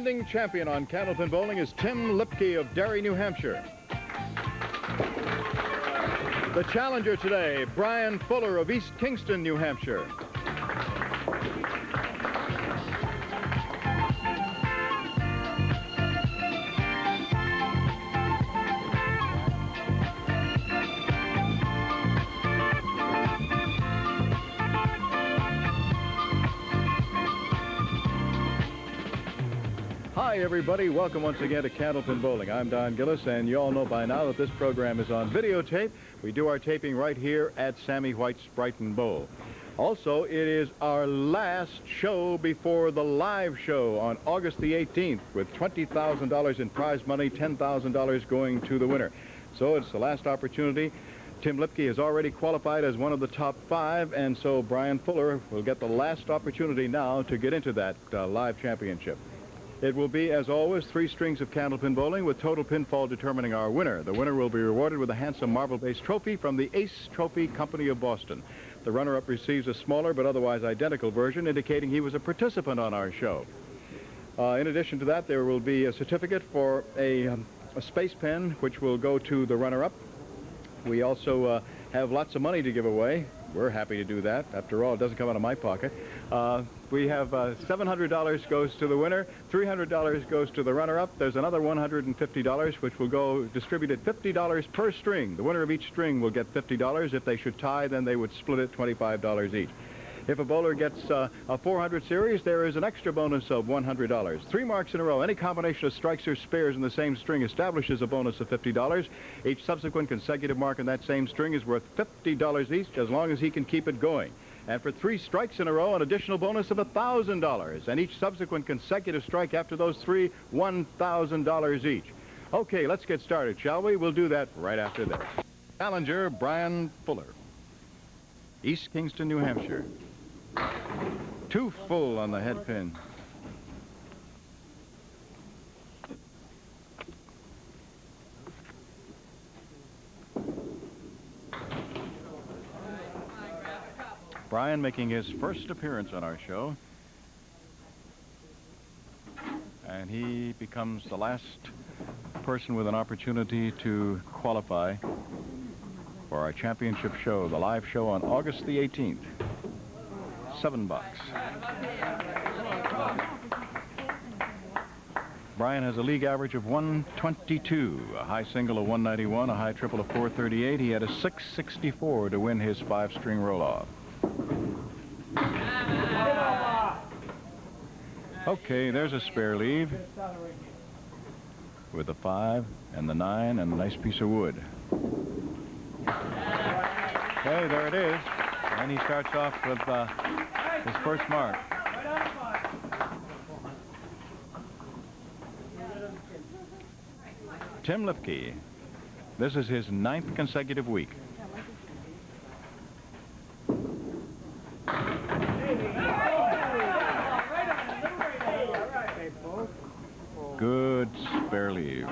defending champion on Candlepin Bowling is Tim Lipke of Derry, New Hampshire. The challenger today, Brian Fuller of East Kingston, New Hampshire. Hi, everybody. Welcome once again to Candlepin Bowling. I'm Don Gillis, and you all know by now that this program is on videotape. We do our taping right here at Sammy White's Brighton Bowl. Also, it is our last show before the live show on August the 18th with $20,000 in prize money, $10,000 going to the winner. So it's the last opportunity. Tim Lipke has already qualified as one of the top 5, and so Brian Fuller will get the last opportunity now to get into that live championship. It will be, as always, 3 strings of Candlepin Bowling with total pinfall determining our winner. The winner will be rewarded with a handsome marble-based trophy from the Ace Trophy Company of Boston. The runner-up receives a smaller but otherwise identical version, indicating he was a participant on our show. In addition to that, there will be a certificate for a space pen, which will go to the runner-up. We also have lots of money to give away. We're happy to do that. After all, it doesn't come out of my pocket. We have $700 goes to the winner, $300 goes to the runner-up. There's another $150, which will go distributed $50 per string. The winner of each string will get $50. If they should tie, then they would split it $25 each. If a bowler gets a 400 series, there is an extra bonus of $100. 3 marks in a row. Any combination of strikes or spares in the same string establishes a bonus of $50. Each subsequent consecutive mark in that same string is worth $50 each, as long as he can keep it going. And for 3 strikes in a row, an additional bonus of $1,000. And each subsequent consecutive strike after those 3, $1,000 each. Okay, let's get started, shall we? We'll do that right after this. Challenger, Brian Fuller. East Kingston, New Hampshire. 2 full on the head pin. Brian making his first appearance on our show. And he becomes the last person with an opportunity to qualify for our championship show, the live show on August the 18th. $7. Brian has a league average of 122, a high single of 191, a high triple of 438. He had a 664 to win his 5-string roll-off. Okay, there's a spare leave with the 5 and the 9 and a nice piece of wood. Okay, there it is. And he starts off with his first mark. Tim Lipke. This is his 9th consecutive week. Good spare leave.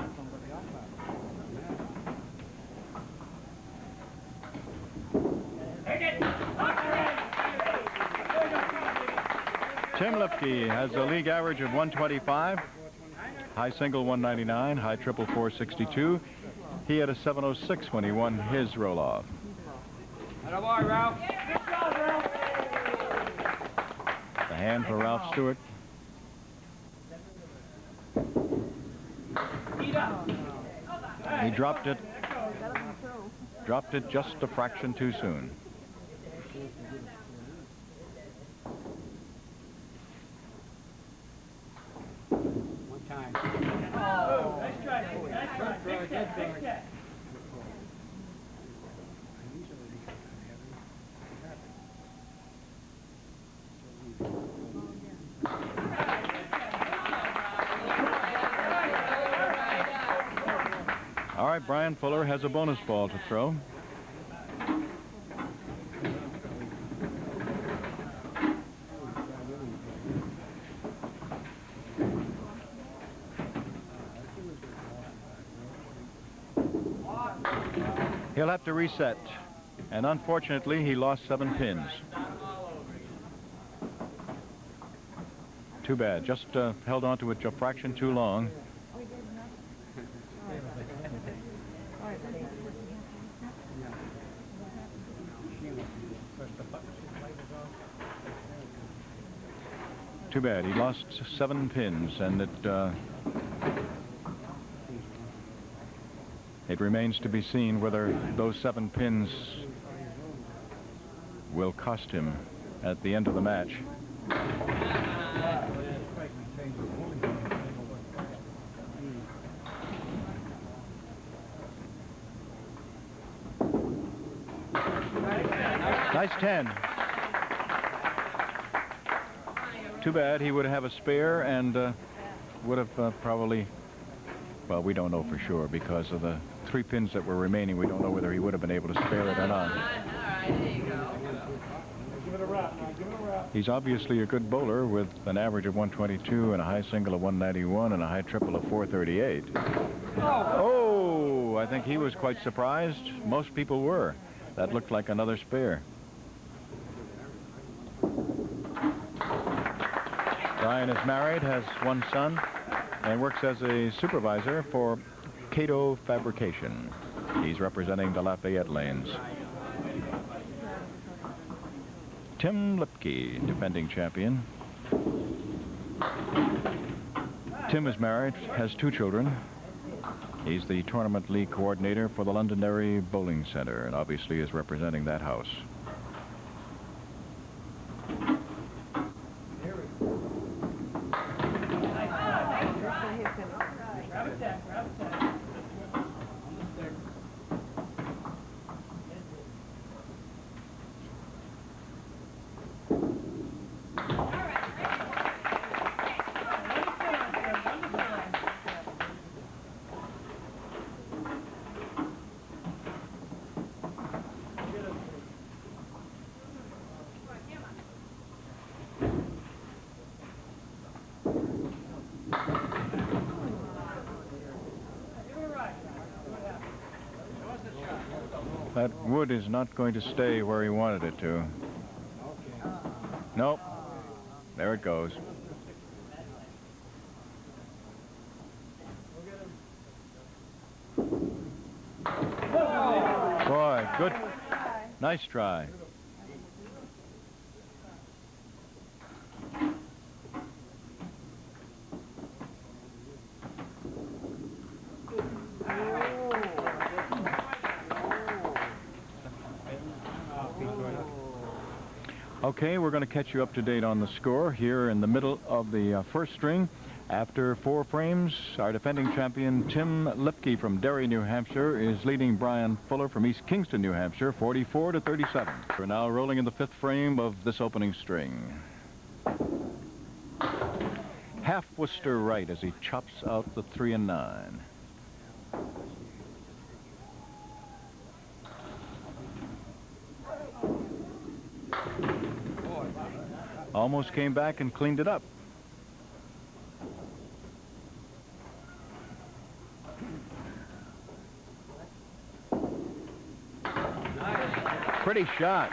Tim Lipke has a league average of 125, high single 199, high triple 462. He had a 706 when he won his roll-off. The hand for Ralph Stewart. He dropped it just a fraction too soon. All right, Brian Fuller has a bonus ball to throw. He'll have to reset, and unfortunately, he lost 7 pins. Too bad. Just held on to it a fraction too long. Too bad. He lost 7 pins, and it remains to be seen whether those 7 pins will cost him at the end of the match. Nice 10. Too bad. He would have a spare and would have probably, well, we don't know for sure because of the 3 pins that were remaining. We don't know whether he would have been able to spare it or not. He's obviously a good bowler with an average of 122 and a high single of 191 and a high triple of 438. Oh, I think he was quite surprised. Most people were. That looked like another spare. Brian is married, has 1 son, and works as a supervisor for Cato Fabrication. He's representing the Lafayette lanes. Tim Lipke, defending champion. Tim is married, has 2 children. He's the tournament league coordinator for the Londonderry Bowling Center, and obviously is representing that house. That wood is not going to stay where he wanted it to. Nope. There it goes. Boy, good. Nice try. Okay, we're going to catch you up to date on the score here in the middle of the first string. After 4 frames, our defending champion Tim Lipke from Derry, New Hampshire, is leading Brian Fuller from East Kingston, New Hampshire, 44-37. We're now rolling in the 5th frame of this opening string. Half Worcester right as he chops out the 3 and 9. Almost came back and cleaned it up. Pretty shot.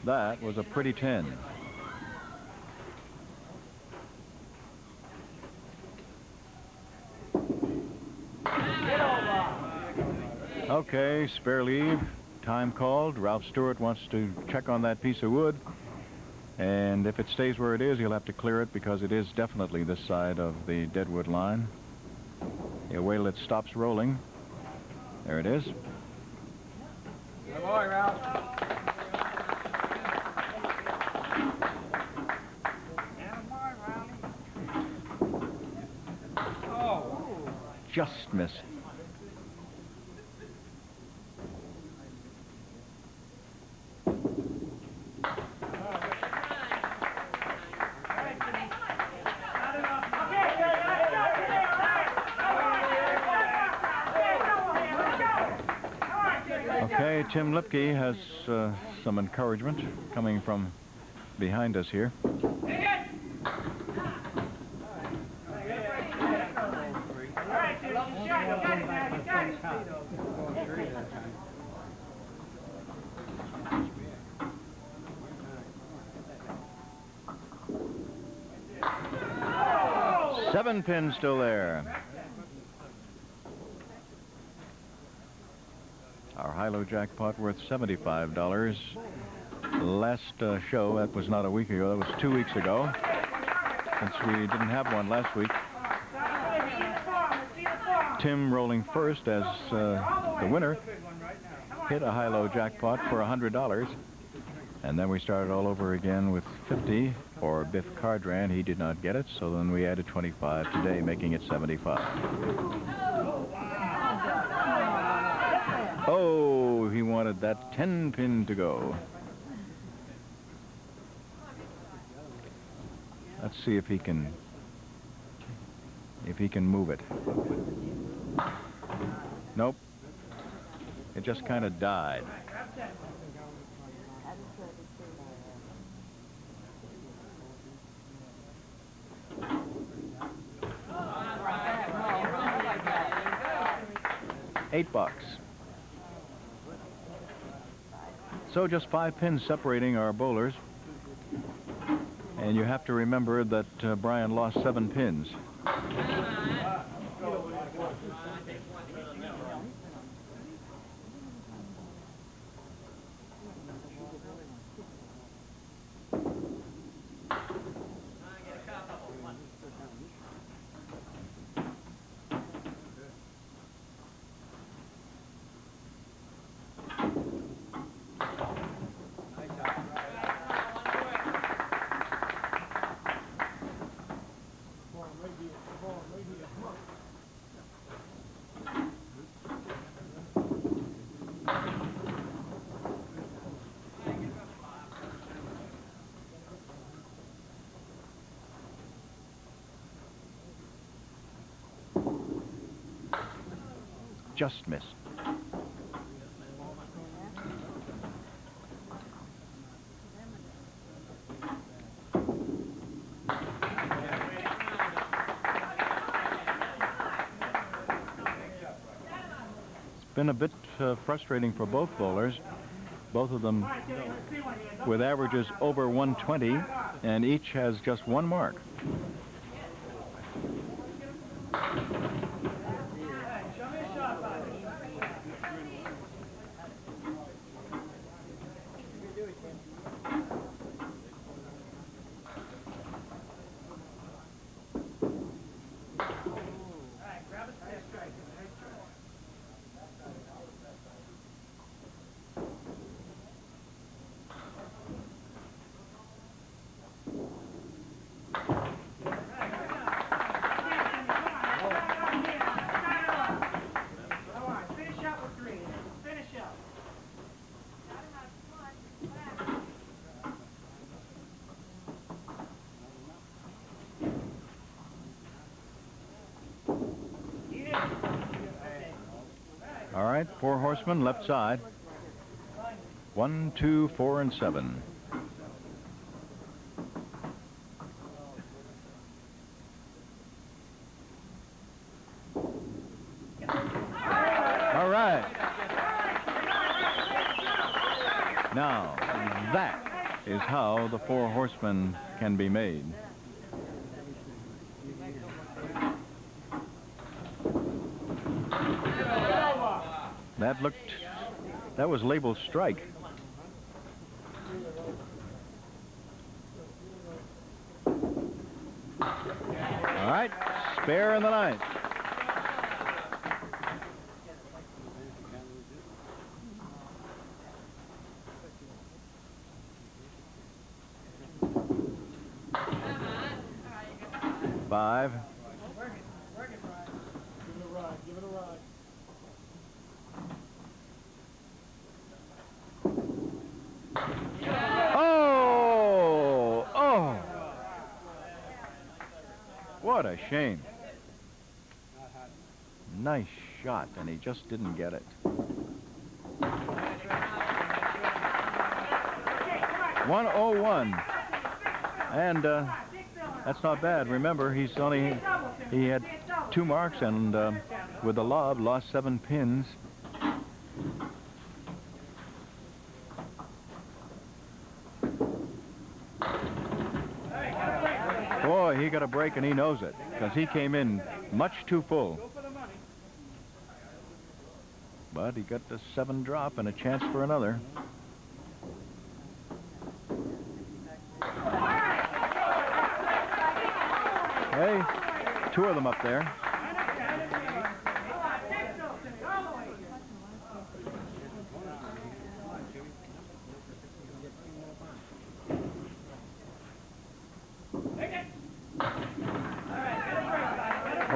That was a pretty 10. Okay, spare leave. Time called. Ralph Stewart wants to check on that piece of wood. And if it stays where it is, he'll have to clear it because it is definitely this side of the deadwood line. He'll wait till it stops rolling. There it is. Good boy, Ralph. Oh. Just missed. Okay, Tim Lipke has some encouragement coming from behind us here. 7 pins still there. Our high-low jackpot worth $75. Last show, that was not a week ago, that was 2 weeks ago. Since we didn't have one last week. Tim, rolling first as the winner, hit a high-low jackpot for $100. And then we started all over again with 50 for Biff Cardran. He did not get it, so then we added 25 today, making it 75. Oh, he wanted that 10 pin to go. Let's see if he can move it. Nope. It just kind of died. $8. So just 5 pins separating our bowlers. And you have to remember that Brian lost 7 pins. Just missed. It's been a bit frustrating for both bowlers. Both of them with averages over 120, and each has just 1 mark. All right, 4 horsemen, left side. 1, 2, 4, and 7. All right. Now, that is how the 4 horsemen can be made. That was labeled strike. All right, spare in the 9th. Five. Give it a ride. What a shame. Nice shot, and he just didn't get it. $101. And that's not bad. Remember, he had 2 marks, and with the lob, lost 7 pins. Boy, he got a break, and he knows it, because he came in much too full. But he got the 7 drop and a chance for another. Hey, 2 of them up there.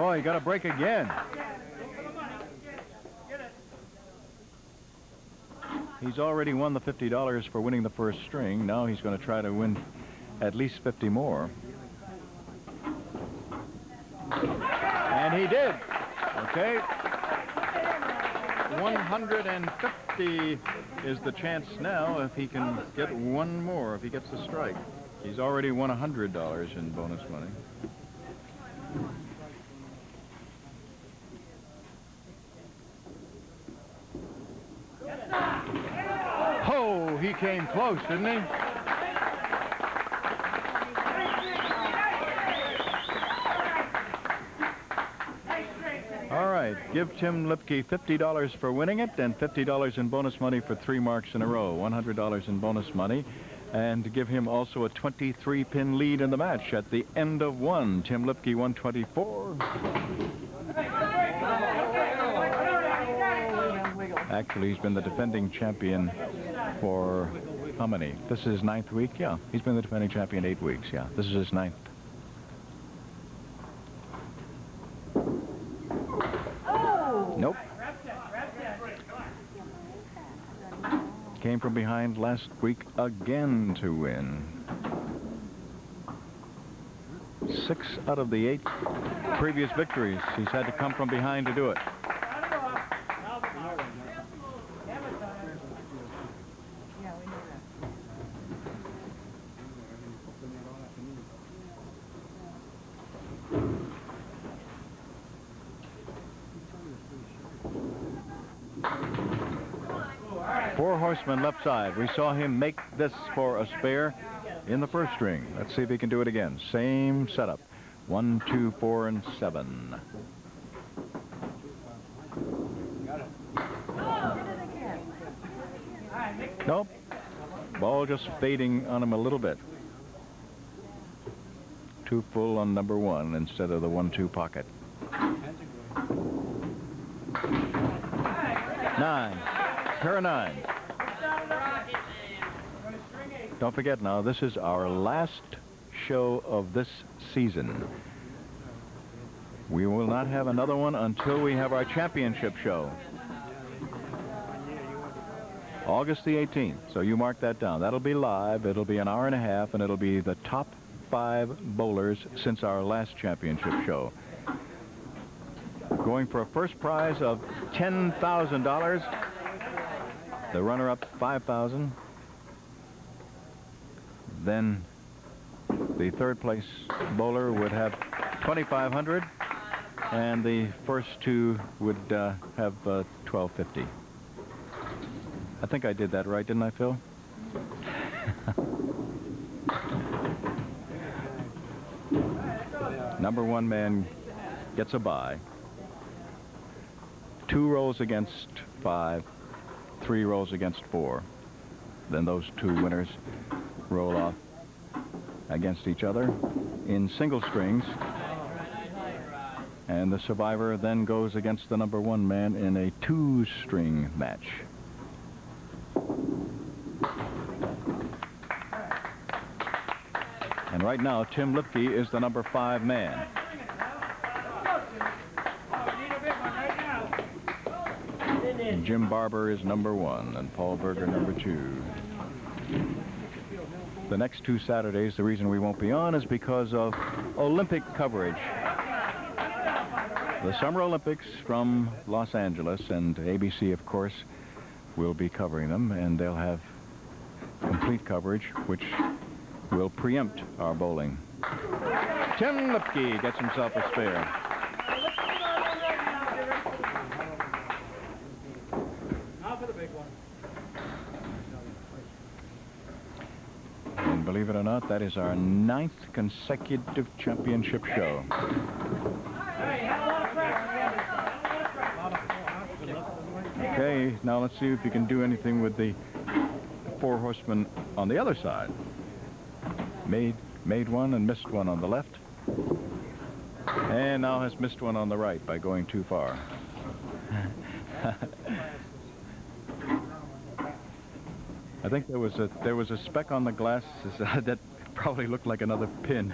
Oh, he got a break again. He's already won the $50 for winning the first string. Now he's going to try to win at least 50 more. And he did. Okay. 150 is the chance now if he can get 1 more, if he gets the strike. He's already won $100 in bonus money. Oh, he came close, didn't he? All right, give Tim Lipke $50 for winning it and $50 in bonus money for 3 marks in a row, $100 in bonus money, and give him also a 23-pin lead in the match at the end of 1. Tim Lipke 124. Actually, he's been the defending champion for how many? This is his 9th week? Yeah, he's been the defending champion 8 weeks. Yeah, this is his 9th. Nope. Came from behind last week again to win. 6 out of the 8 previous victories, he's had to come from behind to do it. Four horsemen left side. We saw him make this for a spare in the first string. Let's see if he can do it again. Same setup. 1, 2, 4, and 7. Nope. Ball just fading on him a little bit. Too full on number 1 instead of the 1-2 pocket. 9. Pair of 9. Don't forget now, this is our last show of this season. We will not have another one until we have our championship show. August the 18th. So you mark that down. That'll be live. It'll be an hour and a half, and it'll be the top 5 bowlers since our last championship show. Going for a first prize of $10,000. The runner-up, $5,000. Then the third place bowler would have $2,500, and the first 2 would have $1,250. I think I did that right, didn't I, Phil? Number 1 man gets a bye. 2 rolls against 5, 3 rolls against 4. Then those 2 winners roll off against each other in single strings. And the survivor then goes against the number 1 man in a 2-string match. And right now, Tim Lipke is the number 5 man. And Jim Barber is number 1, and Paul Berger number 2. The next 2 Saturdays, the reason we won't be on is because of Olympic coverage. The Summer Olympics from Los Angeles, and ABC, of course, will be covering them, and they'll have complete coverage, which will preempt our bowling. Tim Lipke gets himself a spare. believe it or not, that is our 9th consecutive championship show. Okay, now let's see if you can do anything with the 4 horsemen on the other side. Made one and missed one on the left. And now has missed one on the right by going too far. I think there was a speck on the glass that probably looked like another pin.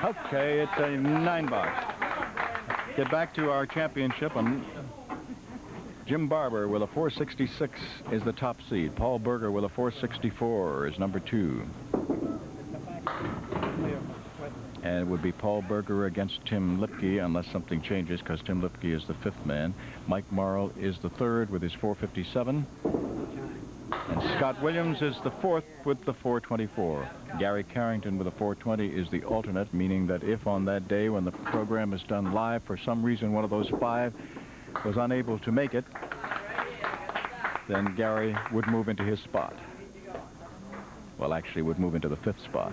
Okay, it's a 9-box. Get back to our championship. Jim Barber with a 466 is the top seed. Paul Berger with a 464 is number 2. And it would be Paul Berger against Tim Lipke unless something changes, because Tim Lipke is the 5th man. Mike Morrow is the 3rd with his 457. And Scott Williams is the 4th with the 424. Gary Carrington with a 420 is the alternate, meaning that if on that day when the program is done live, for some reason one of those 5 was unable to make it, then Gary would move into his spot. Well, actually would move into the 5th spot.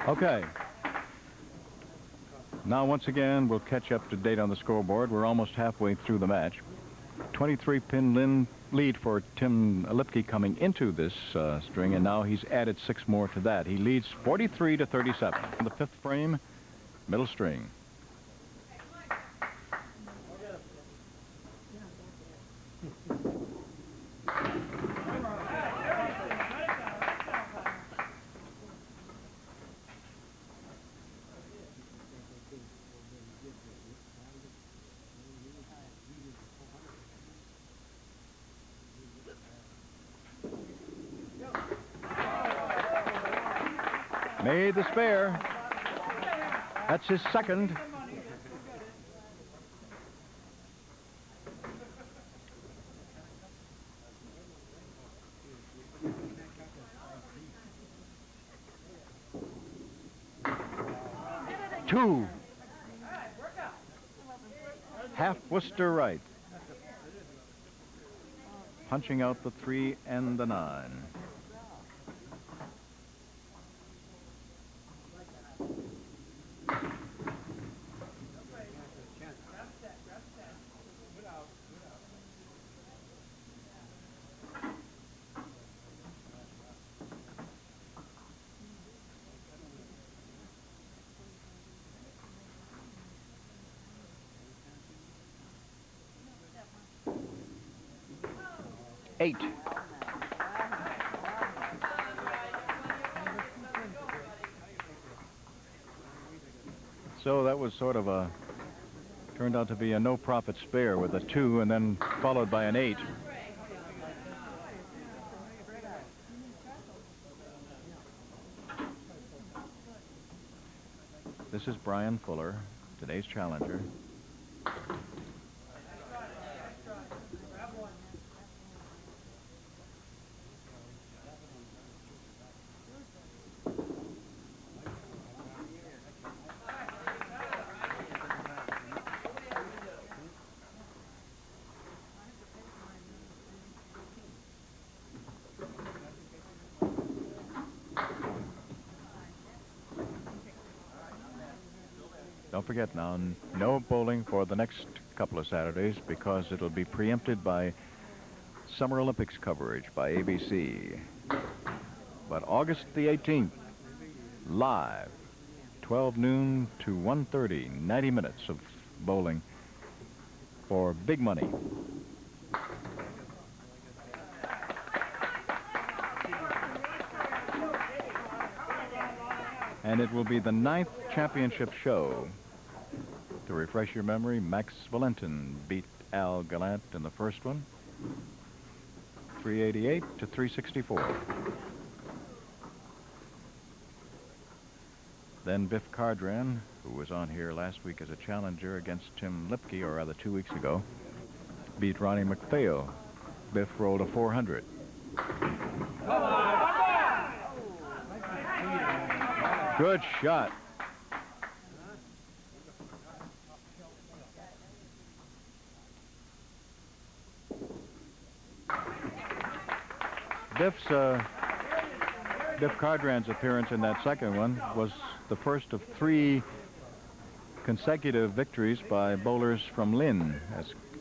Okay. Now, once again, we'll catch up to date on the scoreboard. We're almost halfway through the match. 23-pin lead for Tim Lipke coming into this string, and now he's added 6 more to that. He leads 43-37. The 5th frame, middle string. Made the spare. That's his 2nd. Two. Half Worcester right. Punching out the 3 and the 9. Eight. So that was sort of turned out to be a no-profit spare with a 2 and then followed by an 8. This is Brian Fuller, today's challenger. Don't forget now, no bowling for the next couple of Saturdays because it'll be preempted by Summer Olympics coverage by ABC. But August the 18th, live, 12 noon to 1:30, 90 minutes of bowling for big money. And it will be the 9th championship show. To refresh your memory, Max Valentin beat Al Gallant in the first one, 388 to 364. Then Biff Cardran, who was on here last week as a challenger against Tim Lipke, or rather 2 weeks ago, beat Ronnie McPhail. Biff rolled a 400. Good shot. Biff Cardran's appearance in that second one was the first of 3 consecutive victories by bowlers from Lynn,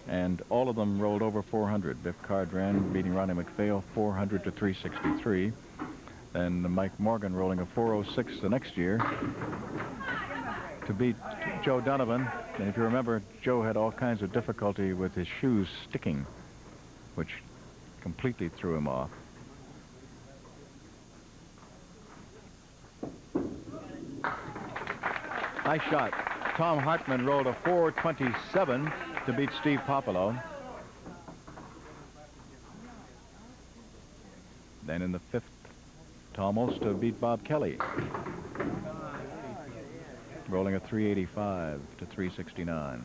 and all of them rolled over 400. Biff Cardran beating Ronnie McPhail 400 to 363. Then Mike Morgan rolling a 406 the next year to beat Joe Donovan. And if you remember, Joe had all kinds of difficulty with his shoes sticking, which completely threw him off. Nice shot. Tom Hartman rolled a 427 to beat Steve Popolo. Then in the 5th, Tom Olster beat Bob Kelly, rolling a 385 to 369.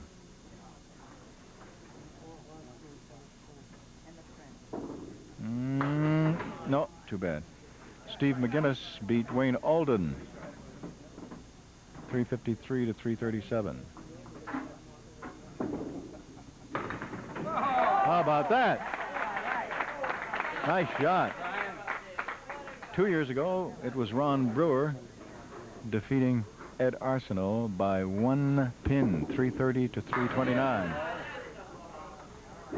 No, too bad. Steve McGinnis beat Wayne Alden, 353 to 337. How about that? Nice shot. 2 years ago, it was Ron Brewer defeating Ed Arsenault by 1 pin, 330 to 329.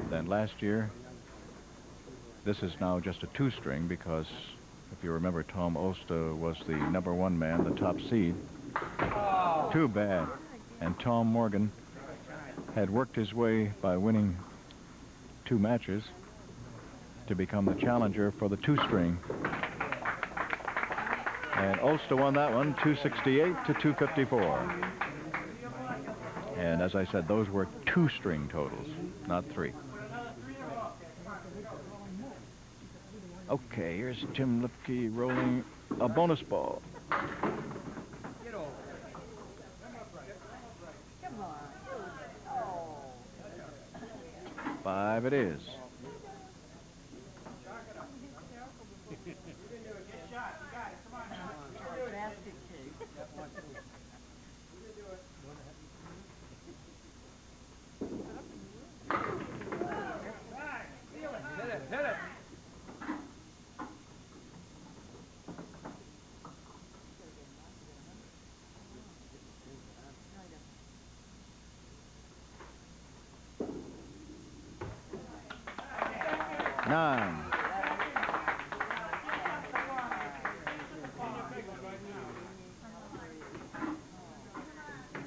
Then last year, this is now just a 2-string because, if you remember, Tom Olster was the #1 man, the top seed. Too bad. And Tom Morgan had worked his way by winning 2 matches to become the challenger for the 2-string. And Ulster won that one, 268 to 254. And as I said, those were 2-string totals, not 3. Okay, here's Tim Lipke rolling a bonus ball. 5 it is. Nine.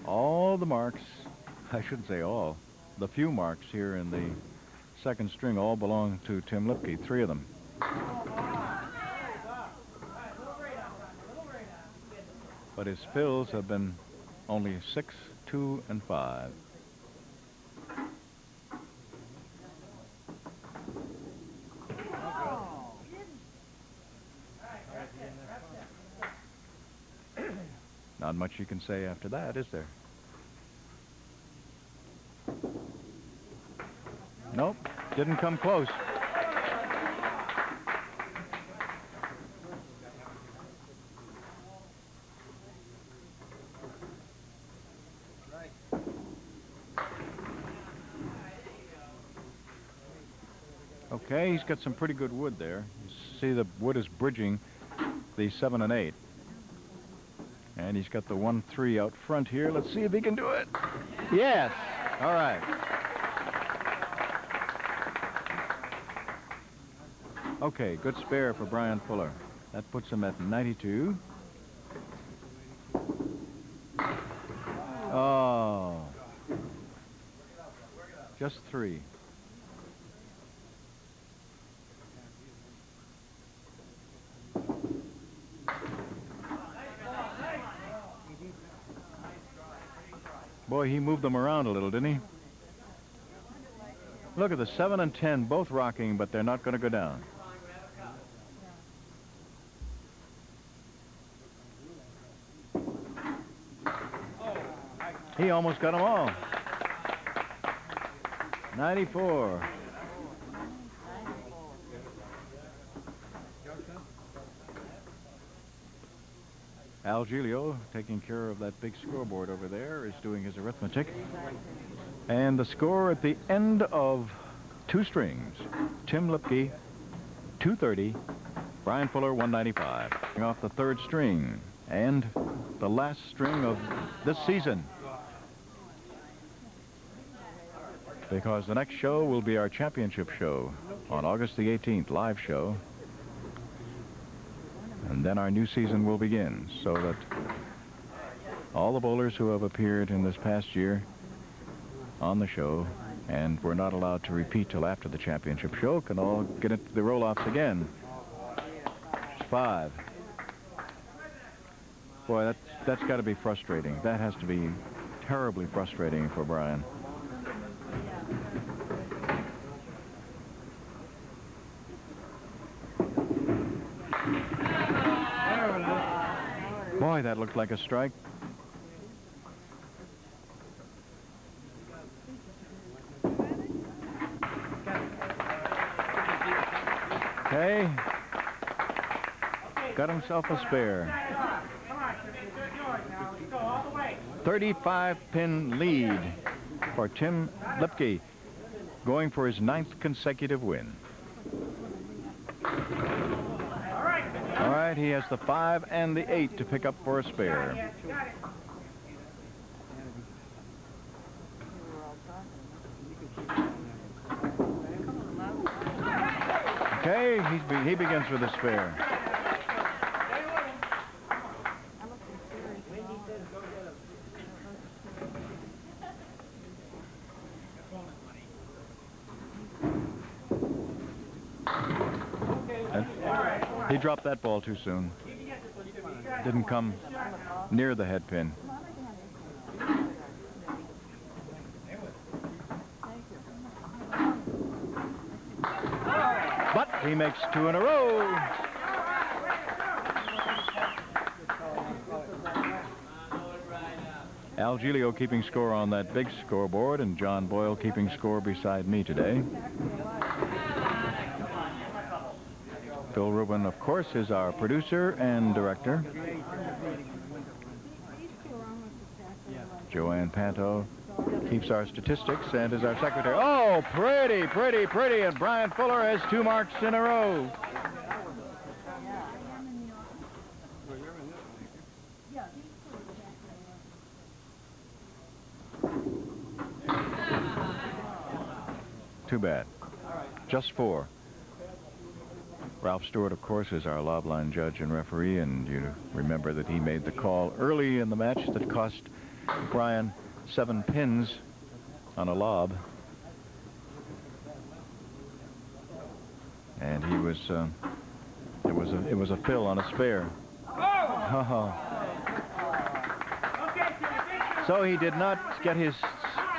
All the marks, I shouldn't say all, the few marks here in the second string all belong to Tim Lipke, 3 of them. But his fills have been only 6, 2, and 5. Not much you can say after that, is there? Nope, didn't come close. Okay, he's got some pretty good wood there. You see the wood is bridging the 7 and 8. And he's got the 1-3 out front here. Let's see if he can do it. Yes. All right. Okay, good spare for Brian Fuller. That puts him at 92. Oh. Just 3. Boy, he moved them around a little, didn't he? Look at the 7 and 10, both rocking, but they're not going to go down. He almost got them all. 94. Al Giglio, taking care of that big scoreboard over there, is doing his arithmetic. And the score at the end of 2 strings, Tim Lipke, 230, Brian Fuller, 195. Off the 3rd string and the last string of this season. Because the next show will be our championship show on August the 18th, live show. And then our new season will begin, so that all the bowlers who have appeared in this past year on the show and were not allowed to repeat till after the championship show can all get into the roll-offs again. 5. Boy, that's got to be frustrating. That has to be terribly frustrating for Brian. Boy, that looked like a strike. Okay. Got himself a spare. 35-pin lead for Tim Lipke, going for his 9th consecutive win. All right, he has the 5 and the 8 to pick up for a spare. Okay, he begins with a spare. He dropped that ball too soon. Didn't come near the head pin. But he makes 2 in a row. Al Giglio keeping score on that big scoreboard, and John Boyle keeping score beside me today. Phil Rubin, of course, is our producer and director. Joanne Panto keeps our statistics and is our secretary. Oh, pretty, pretty, pretty. And Brian Fuller has 2 marks in a row. Too bad. Just 4. Ralph Stewart, of course, is our lob line judge and referee, and you remember that he made the call early in the match that cost Brian 7 pins on a lob. And he was, it was a fill on a spare. Oh. So he did not get his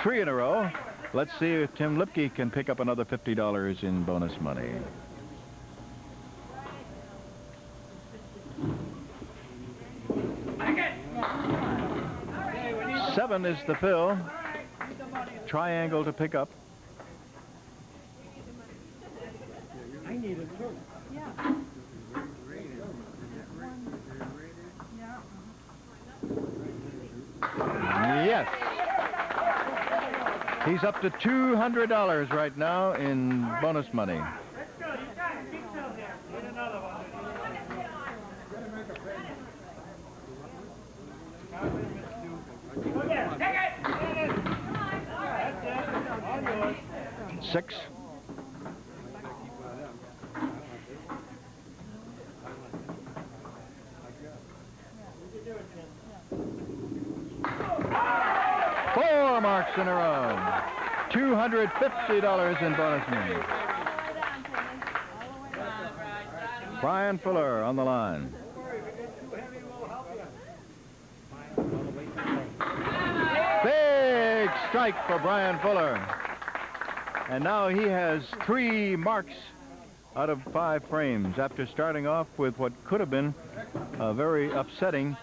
3 in a row. Let's see if Tim Lipke can pick up another $50 in bonus money. 7 is the fill. Triangle to pick up. I need it too. Yes. He's up to $200 right now in bonus money. Let's go. You got it. Big fill there. Need another one. Go get it. Take it. That's it. All yours. 6. Four marks in a row. $250 in bonus money. Brian Fuller on the line. Big strike for Brian Fuller. And now he has 3 marks out of 5 frames after starting off with what could have been a very upsetting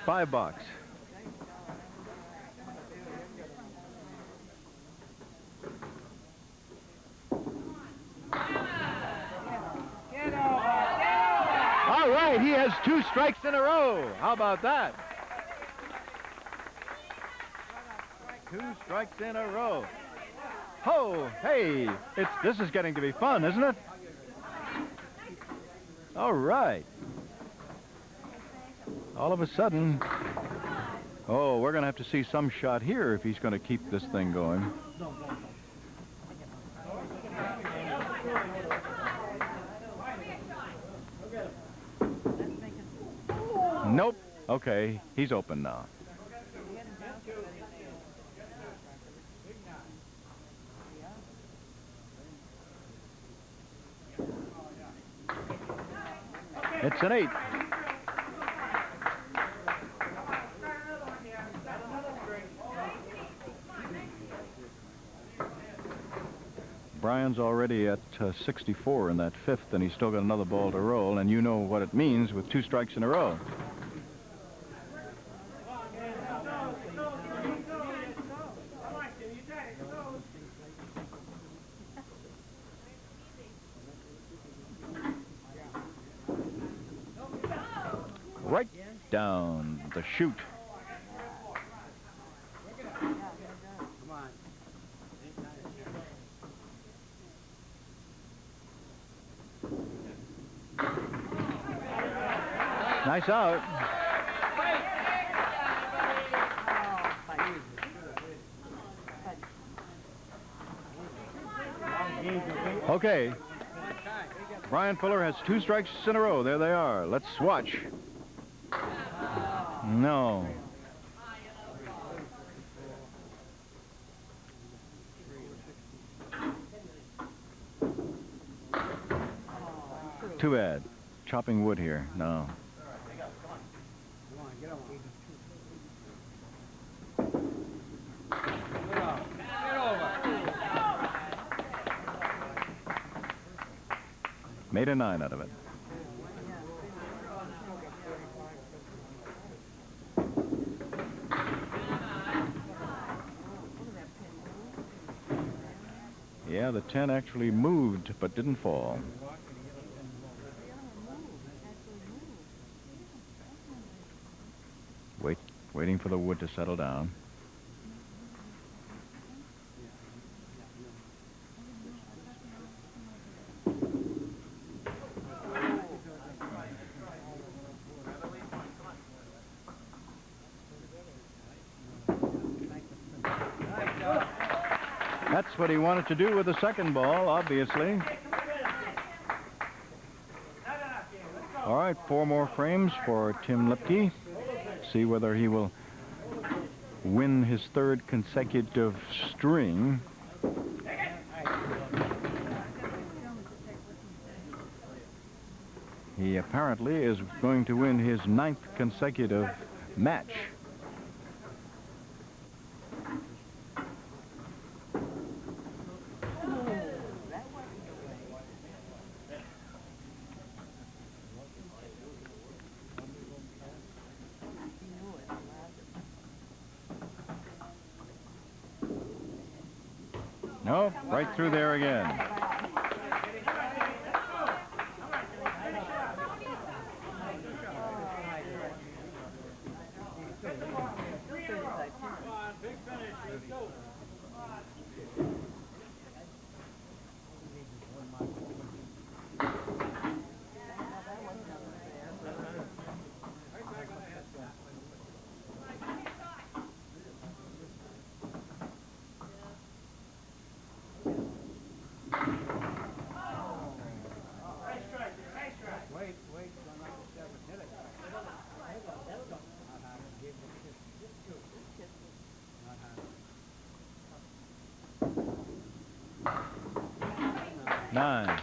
5-box. All right, he has 2 strikes in a row. How about that? 2 strikes in a row. Oh, hey, this is getting to be fun, isn't it? All right. All of a sudden, oh, we're going to have to see some shot here if he's going to keep this thing going. Nope. Okay, he's open now. It's an 8. Brian's already at 64 in that 5th, and he's still got another ball to roll, and you know what it means with 2 strikes in a row. Right down the chute. Nice out. Okay. Brian Fuller has 2 strikes in a row. There they are. Let's watch. No. Too bad. Chopping wood here. No. Made a 9 out of it. Yeah, the 10 actually moved, but didn't fall. Waiting for the wood to settle down. That's what he wanted to do with the second ball, obviously. All right, 4 more frames for Tim Lipke. See whether he will win his 3rd consecutive string. He apparently is going to win his 9th consecutive match. Nope, right through there again. 9.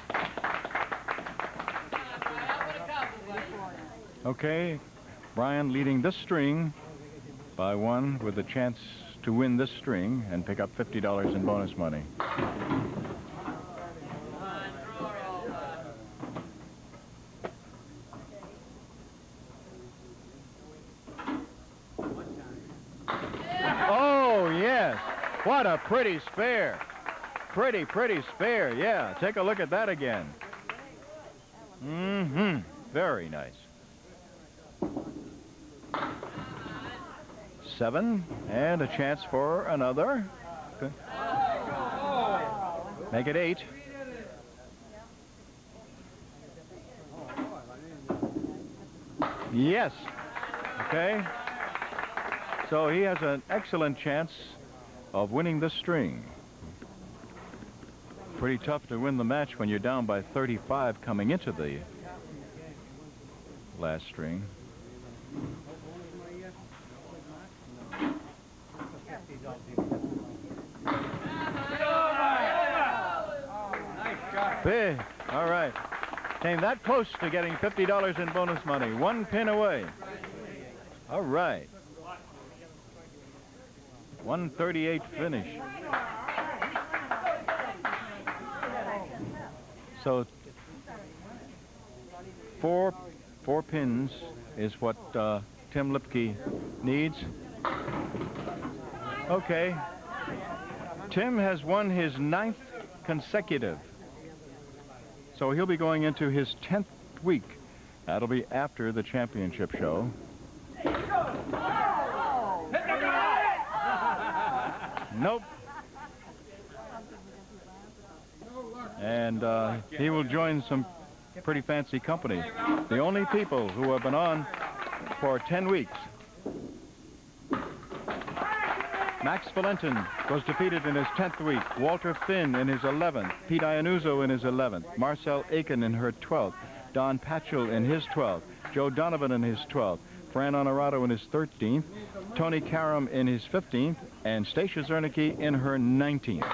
Okay, Brian leading this string by 1 with a chance to win this string and pick up $50 in bonus money. Oh, yes. What a pretty spare. Pretty spare. Yeah, take a look at that again. Mm-hmm. Very nice. 7, and a chance for another. Okay. Make it 8. Yes. Okay. So he has an excellent chance of winning this string. Pretty tough to win the match when you're down by 35 coming into the last string. Big. All right. Came that close to getting $50 in bonus money. 1 pin away. All right. 138 finish. So four pins is what Tim Lipke needs. Okay. Tim has won his 9th consecutive. So he'll be going into his 10th week. That'll be after the championship show. Nope. And he will join some pretty fancy company. The only people who have been on for 10 weeks. Max Valentin was defeated in his 10th week. Walter Finn in his 11th. Pete Iannuzzo in his 11th. Marcel Aiken in her 12th. Don Patchell in his 12th. Joe Donovan in his 12th. Fran Honorato in his 13th. Tony Karam in his 15th. And Stacia Zernicke in her 19th.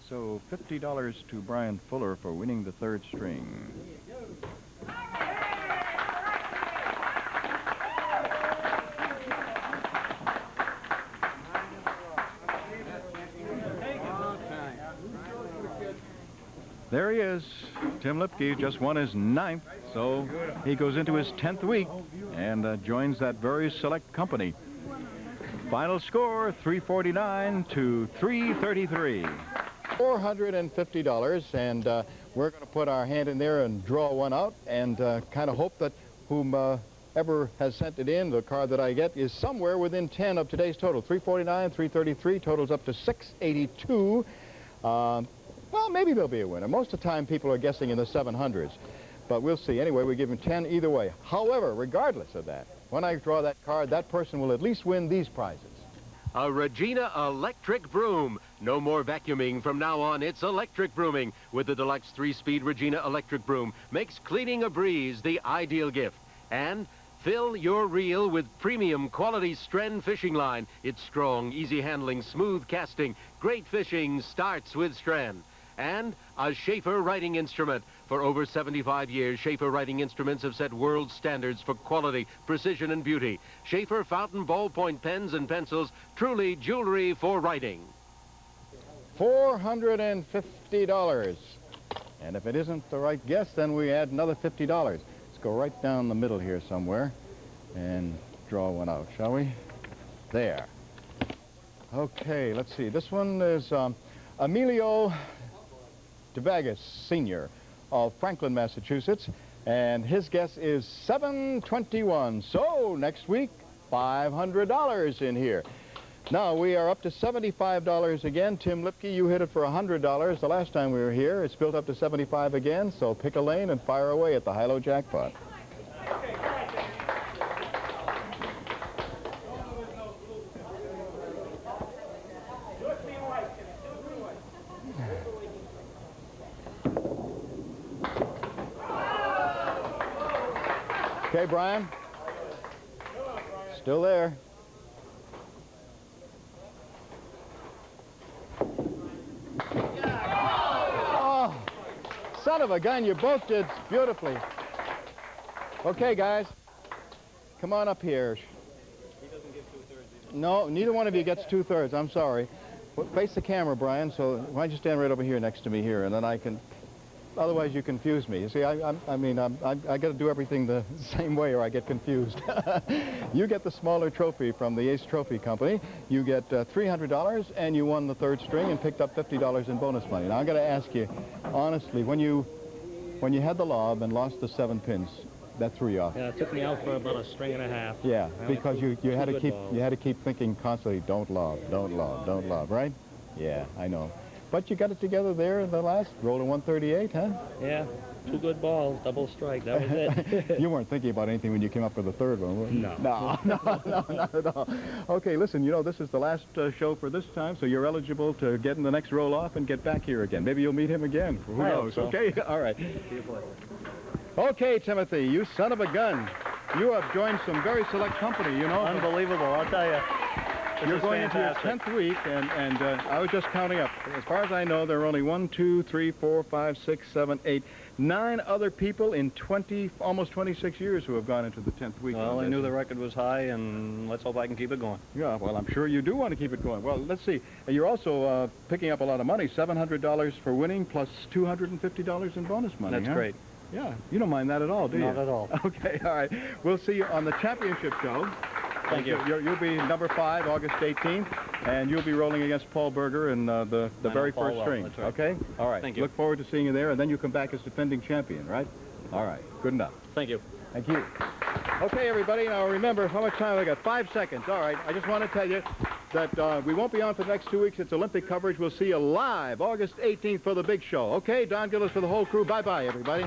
So $50 to Brian Fuller for winning the 3rd string. There he is. Tim Lipke just won his 9th, so he goes into his 10th week and joins that very select company. Final score, 349 to 333. $450, and we're going to put our hand in there and draw one out and kind of hope that whomever has sent it in, the card that I get, is somewhere within 10 of today's total. 349, 333, totals up to 682. Well, maybe there'll be a winner. Most of the time, people are guessing in the 700s. But we'll see. Anyway, we give him 10 either way. However, regardless of that, when I draw that card, that person will at least win these prizes. A Regina electric broom. No more vacuuming. From now on, it's electric brooming. With the deluxe 3-speed Regina electric broom, makes cleaning a breeze the ideal gift. And fill your reel with premium quality Stren fishing line. It's strong, easy handling, smooth casting. Great fishing starts with Stren. And a Schaefer writing instrument. For over 75 years, Schaefer writing instruments have set world standards for quality, precision, and beauty. Schaefer fountain ballpoint pens and pencils, truly jewelry for writing. $450. And if it isn't the right guess, then we add another $50. Let's go right down the middle here somewhere and draw one out, shall we? There. Okay, let's see. This one is Emilio DeVagas, Sr. of Franklin, Massachusetts, and his guess is 721. So next week, $500 in here. Now we are up to $75 again. Tim Lipke, you hit it for $100 the last time we were here. It's built up to 75 again, so pick a lane and fire away at the high-low jackpot. Okay, Brian. Still there. Oh, son of a gun, you both did beautifully. Okay, guys. Come on up here. He doesn't get 2/3 either. No, neither one of you gets 2/3. I'm sorry. Face the camera, Brian, so why don't you stand right over here next to me here, and then I can... Otherwise, you confuse me. You see, I got to do everything the same way or I get confused. You get the smaller trophy from the Ace Trophy Company. You get $300, and you won the third string and picked up $50 in bonus money. Now, I'm going to ask you, honestly, when you had the lob and lost the 7 pins, that threw you off. Yeah, it took me out for about a string and a half. Yeah, because you had to keep balls. you had to keep thinking constantly, don't lob, don't lob, don't lob, right? Yeah, I know. But you got it together there in the last, rolling 138, huh? Yeah, 2 good balls, double strike, that was it. You weren't thinking about anything when you came up with the third one, were you? No. No, not at all. Okay, listen, you know, this is the last show for this time, so you're eligible to get in the next roll-off and get back here again. Maybe you'll meet him again. Who I hope knows? so. Okay, all right. See you later. Okay, Timothy, you son of a gun. You have joined some very select company, you know. Unbelievable, I'll tell you. You're going into your 10th week, and I was just counting up. As far as I know, there are only 1, 2, 3, 4, 5, 6, 7, 8, 9 other people in almost 26 years who have gone into the 10th week. Well, I knew the record was high, and let's hope I can keep it going. Yeah, well, I'm sure you do want to keep it going. Well, let's see. You're also picking up a lot of money, $700 for winning, plus $250 in bonus money. That's great. Yeah, you don't mind that at all, do you? Not at all. Okay, all right. We'll see you on the championship show. Thank you. You'll be number 5, August 18th, and you'll be rolling against Paul Berger in the very Paul first well, string. that's right. Okay? All right. Thank you. Look forward to seeing you there, and then you come back as defending champion, right? All right. Good enough. Thank you. Thank you. Okay, everybody. Now remember, how much time I got? 5 seconds. All right. I just want to tell you that we won't be on for the next 2 weeks. It's Olympic coverage. We'll see you live August 18th for the big show. Okay? Don Gillis for the whole crew. Bye-bye, everybody.